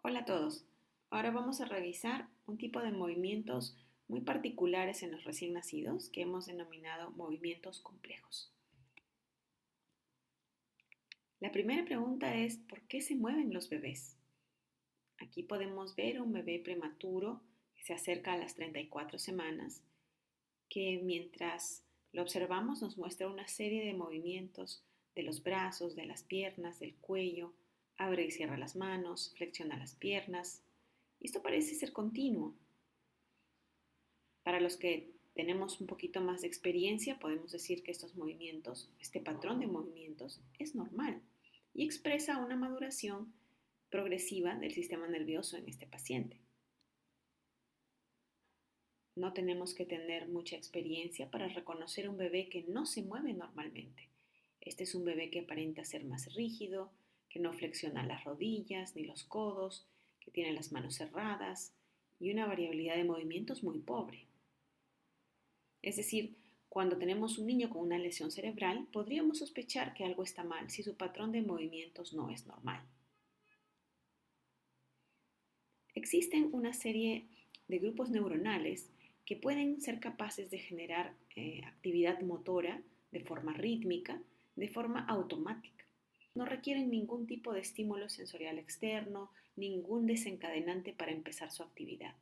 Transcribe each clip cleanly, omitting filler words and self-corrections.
Hola a todos. Ahora vamos a revisar un tipo de movimientos muy particulares en los recién nacidos que hemos denominado movimientos complejos. La primera pregunta es, ¿por qué se mueven los bebés? Aquí podemos ver un bebé prematuro que se acerca a las 34 semanas, que mientras lo observamos nos muestra una serie de movimientos de los brazos, de las piernas, del cuello, abre y cierra las manos, flexiona las piernas. Y esto parece ser continuo. Para los que tenemos un poquito más de experiencia, podemos decir que estos movimientos, este patrón de movimientos, es normal y expresa una maduración progresiva del sistema nervioso en este paciente. No tenemos que tener mucha experiencia para reconocer un bebé que no se mueve normalmente. Este es un bebé que aparenta ser más rígido, que no flexiona las rodillas ni los codos, que tiene las manos cerradas y una variabilidad de movimientos muy pobre. Es decir, cuando tenemos un niño con una lesión cerebral, podríamos sospechar que algo está mal si su patrón de movimientos no es normal. Existen una serie de grupos neuronales que pueden ser capaces de generar actividad motora de forma rítmica, de forma automática. No requieren ningún tipo de estímulo sensorial externo, ningún desencadenante para empezar su actividad.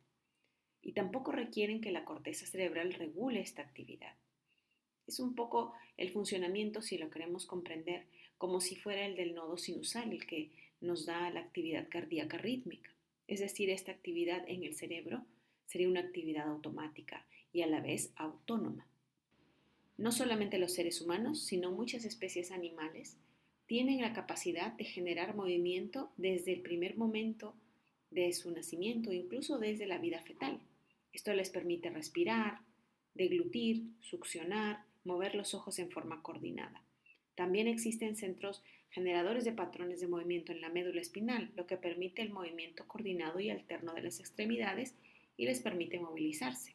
Y tampoco requieren que la corteza cerebral regule esta actividad. Es un poco el funcionamiento, si lo queremos comprender, como si fuera el del nodo sinusal, el que nos da la actividad cardíaca rítmica. Es decir, esta actividad en el cerebro sería una actividad automática y a la vez autónoma. No solamente los seres humanos, sino muchas especies animales tienen la capacidad de generar movimiento desde el primer momento de su nacimiento, incluso desde la vida fetal. Esto les permite respirar, deglutir, succionar, mover los ojos en forma coordinada. También existen centros generadores de patrones de movimiento en la médula espinal, lo que permite el movimiento coordinado y alterno de las extremidades y les permite movilizarse.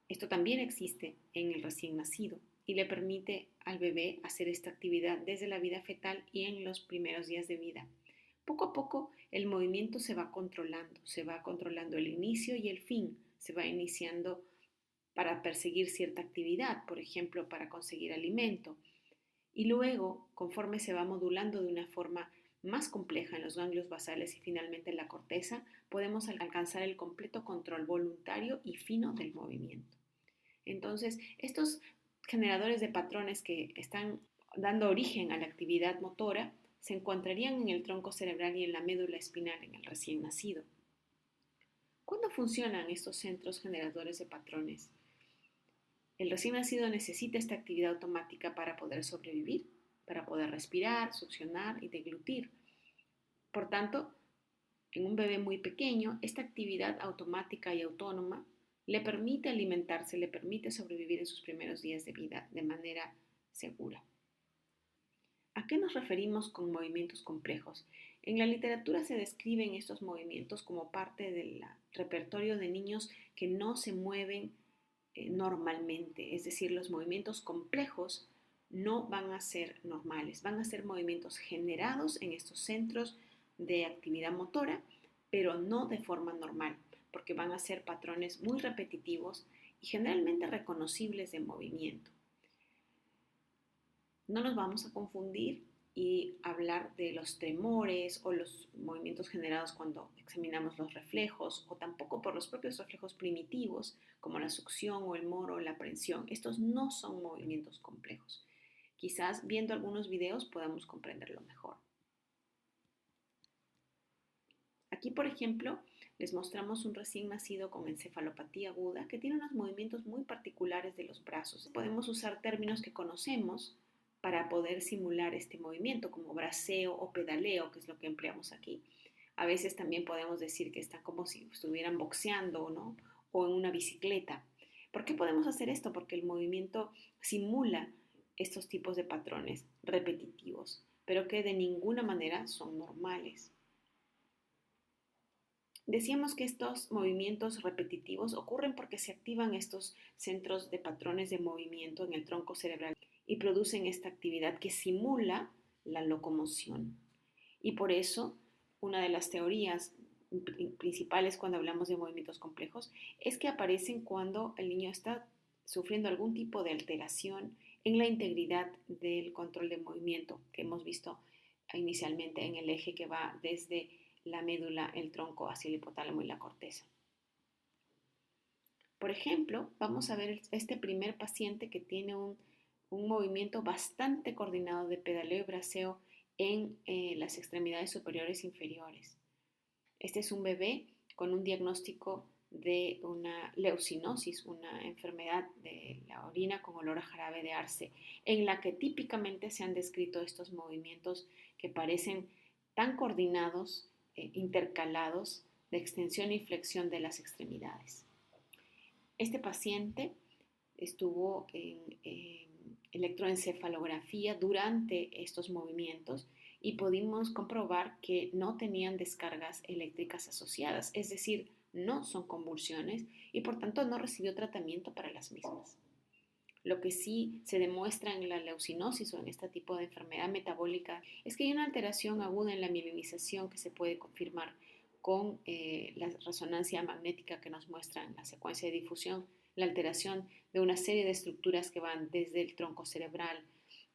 Esto también existe en el recién nacido y le permite al bebé hacer esta actividad desde la vida fetal y en los primeros días de vida. Poco a poco el movimiento se va controlando el inicio y el fin, se va iniciando para perseguir cierta actividad, por ejemplo, para conseguir alimento. Y luego, conforme se va modulando de una forma más compleja en los ganglios basales y finalmente en la corteza, podemos alcanzar el completo control voluntario y fino del movimiento. Entonces, estos generadores de patrones que están dando origen a la actividad motora se encontrarían en el tronco cerebral y en la médula espinal en el recién nacido. ¿Cuándo funcionan estos centros generadores de patrones? El recién nacido necesita esta actividad automática para poder sobrevivir, para poder respirar, succionar y deglutir. Por tanto, en un bebé muy pequeño, esta actividad automática y autónoma le permite alimentarse, le permite sobrevivir en sus primeros días de vida de manera segura. ¿A qué nos referimos con movimientos complejos? En la literatura se describen estos movimientos como parte del repertorio de niños que no se mueven normalmente, es decir, los movimientos complejos no van a ser normales, van a ser movimientos generados en estos centros de actividad motora, pero no de forma normal, porque van a ser patrones muy repetitivos y generalmente reconocibles de movimiento. No nos vamos a confundir y hablar de los tremores o los movimientos generados cuando examinamos los reflejos o tampoco por los propios reflejos primitivos como la succión o el moro o la prensión. Estos no son movimientos complejos. Quizás viendo algunos videos podamos comprenderlo mejor. Aquí, por ejemplo, les mostramos un recién nacido con encefalopatía aguda que tiene unos movimientos muy particulares de los brazos. Podemos usar términos que conocemos para poder simular este movimiento, como braceo o pedaleo, que es lo que empleamos aquí. A veces también podemos decir que están como si estuvieran boxeando, ¿no? O en una bicicleta. ¿Por qué podemos hacer esto? Porque el movimiento simula estos tipos de patrones repetitivos, pero que de ninguna manera son normales. Decíamos que estos movimientos repetitivos ocurren porque se activan estos centros de patrones de movimiento en el tronco cerebral y producen esta actividad que simula la locomoción. Y por eso Una de las teorías principales cuando hablamos de movimientos complejos es que aparecen cuando el niño está sufriendo algún tipo de alteración en la integridad del control de movimiento que hemos visto inicialmente en el eje que va desde la médula, el tronco hacia el hipotálamo y la corteza. Por ejemplo, vamos a ver este primer paciente que tiene un movimiento bastante coordinado de pedaleo y braceo en las extremidades superiores e inferiores. Este es un bebé con un diagnóstico de una leucinosis, una enfermedad de la orina con olor a jarabe de arce, en la que típicamente se han descrito estos movimientos que parecen tan coordinados, intercalados, de extensión y flexión de las extremidades. Este paciente estuvo en electroencefalografía durante estos movimientos y pudimos comprobar que no tenían descargas eléctricas asociadas, es decir, no son convulsiones y por tanto no recibió tratamiento para las mismas. Lo que sí se demuestra en la leucinosis o en este tipo de enfermedad metabólica es que hay una alteración aguda en la mielinización que se puede confirmar con la resonancia magnética que nos muestra en la secuencia de difusión la alteración de una serie de estructuras que van desde el tronco cerebral,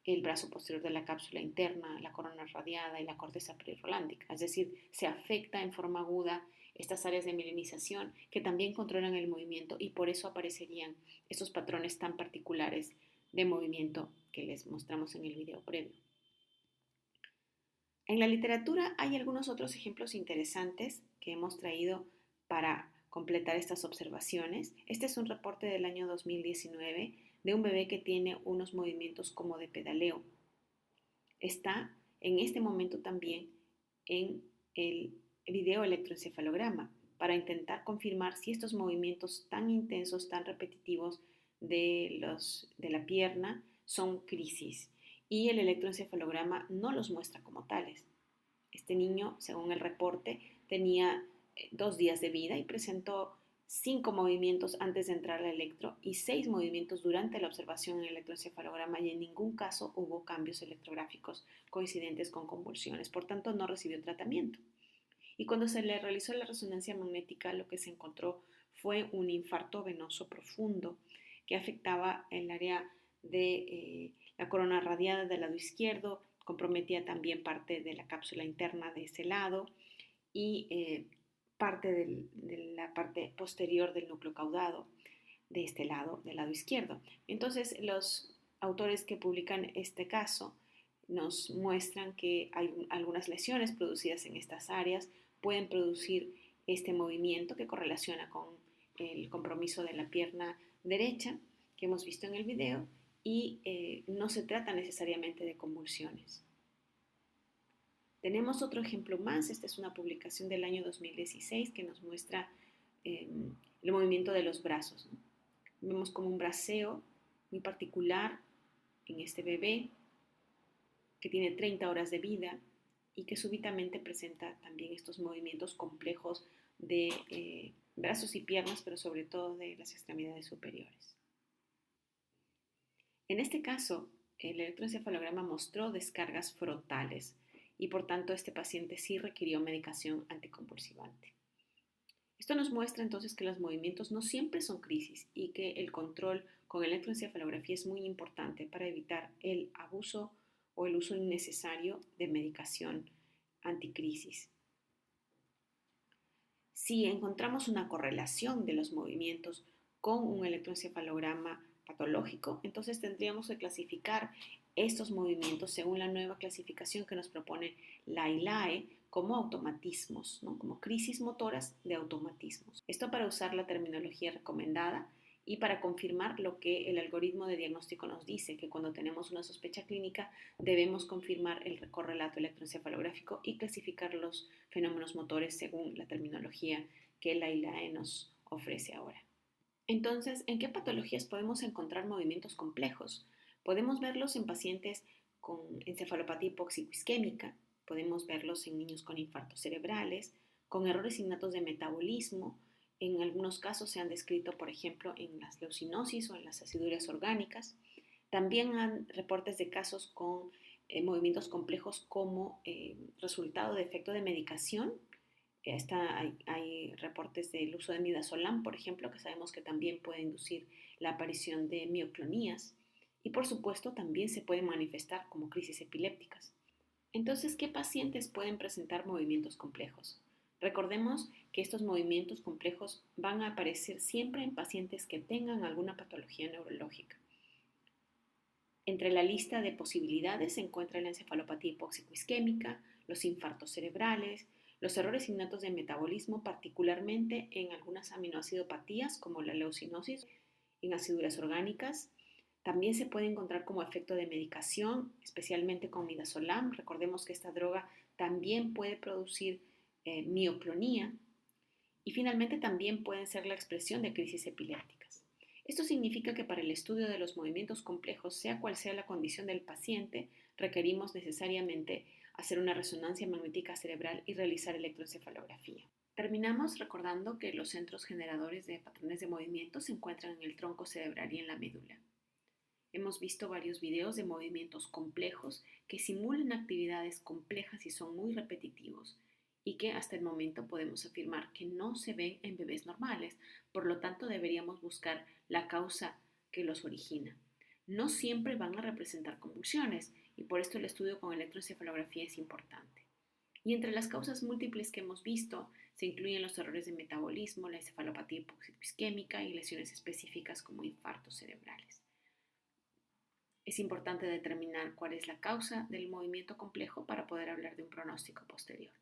el brazo posterior de la cápsula interna, la corona radiada y la corteza perirrolándica. Es decir, se afecta en forma aguda estas áreas de mielinización que también controlan el movimiento y por eso aparecerían estos patrones tan particulares de movimiento que les mostramos en el video previo. En la literatura hay algunos otros ejemplos interesantes que hemos traído para completar estas observaciones. Este es un reporte del año 2019 de un bebé que tiene unos movimientos como de pedaleo. Está en este momento también en el video electroencefalograma para intentar confirmar si estos movimientos tan intensos, tan repetitivos de la pierna son crisis. Y el electroencefalograma no los muestra como tales. Este niño, según el reporte, tenía 2 días de vida y presentó 5 movimientos antes de entrar al electro y 6 movimientos durante la observación en el electroencefalograma y en ningún caso hubo cambios electrográficos coincidentes con convulsiones. Por tanto, no recibió tratamiento. Y cuando se le realizó la resonancia magnética, lo que se encontró fue un infarto venoso profundo que afectaba el área de la corona radiada del lado izquierdo, comprometía también parte de la cápsula interna de ese lado y parte de la parte posterior del núcleo caudado de este lado, del lado izquierdo. Entonces, los autores que publican este caso nos muestran que hay algunas lesiones producidas en estas áreas pueden producir este movimiento que correlaciona con el compromiso de la pierna derecha que hemos visto en el video y no se trata necesariamente de convulsiones. Tenemos otro ejemplo más, esta es una publicación del año 2016 que nos muestra el movimiento de los brazos, ¿no? Vemos como un braceo muy particular en este bebé que tiene 30 horas de vida y que súbitamente presenta también estos movimientos complejos de brazos y piernas, pero sobre todo de las extremidades superiores. En este caso, el electroencefalograma mostró descargas frontales y por tanto este paciente sí requirió medicación anticonvulsivante. Esto nos muestra entonces que los movimientos no siempre son crisis y que el control con electroencefalografía es muy importante para evitar el abuso o el uso innecesario de medicación anticrisis. Si encontramos una correlación de los movimientos con un electroencefalograma patológico, entonces tendríamos que clasificar estos movimientos según la nueva clasificación que nos propone la ILAE como automatismos, ¿no? Como crisis motoras de automatismos. Esto para usar la terminología recomendada y para confirmar lo que el algoritmo de diagnóstico nos dice, que cuando tenemos una sospecha clínica debemos confirmar el correlato electroencefalográfico y clasificar los fenómenos motores según la terminología que la ILAE nos ofrece ahora. Entonces, ¿en qué patologías podemos encontrar movimientos complejos? Podemos verlos en pacientes con encefalopatía hipóxico-isquémica, podemos verlos en niños con infartos cerebrales, con errores innatos de metabolismo. En algunos casos se han descrito, por ejemplo, en las leucinosis o en las acidurias orgánicas. También hay reportes de casos con movimientos complejos como resultado de efecto de medicación. Hay reportes del uso de midazolam, por ejemplo, que sabemos que también puede inducir la aparición de mioclonías y por supuesto también se pueden manifestar como crisis epilépticas. Entonces, ¿qué pacientes pueden presentar movimientos complejos? Recordemos que estos movimientos complejos van a aparecer siempre en pacientes que tengan alguna patología neurológica. Entre la lista de posibilidades se encuentra la encefalopatía hipóxico-isquémica, los infartos cerebrales, los errores innatos de metabolismo, particularmente en algunas aminoacidopatías como la leucinosis, en aciduras orgánicas. También se puede encontrar como efecto de medicación, especialmente con midazolam. Recordemos que esta droga también puede producir mioclonía y finalmente también pueden ser la expresión de crisis epilépticas. Esto significa que para el estudio de los movimientos complejos, sea cual sea la condición del paciente, requerimos necesariamente hacer una resonancia magnética cerebral y realizar electroencefalografía. Terminamos recordando que los centros generadores de patrones de movimiento se encuentran en el tronco cerebral y en la médula. Hemos visto varios videos de movimientos complejos que simulan actividades complejas y son muy repetitivos y que hasta el momento podemos afirmar que no se ven en bebés normales, por lo tanto deberíamos buscar la causa que los origina. No siempre van a representar convulsiones y por esto el estudio con electroencefalografía es importante. Y entre las causas múltiples que hemos visto se incluyen los errores de metabolismo, la encefalopatía hipóxico-isquémica y lesiones específicas como infartos cerebrales. Es importante determinar cuál es la causa del movimiento complejo para poder hablar de un pronóstico posterior.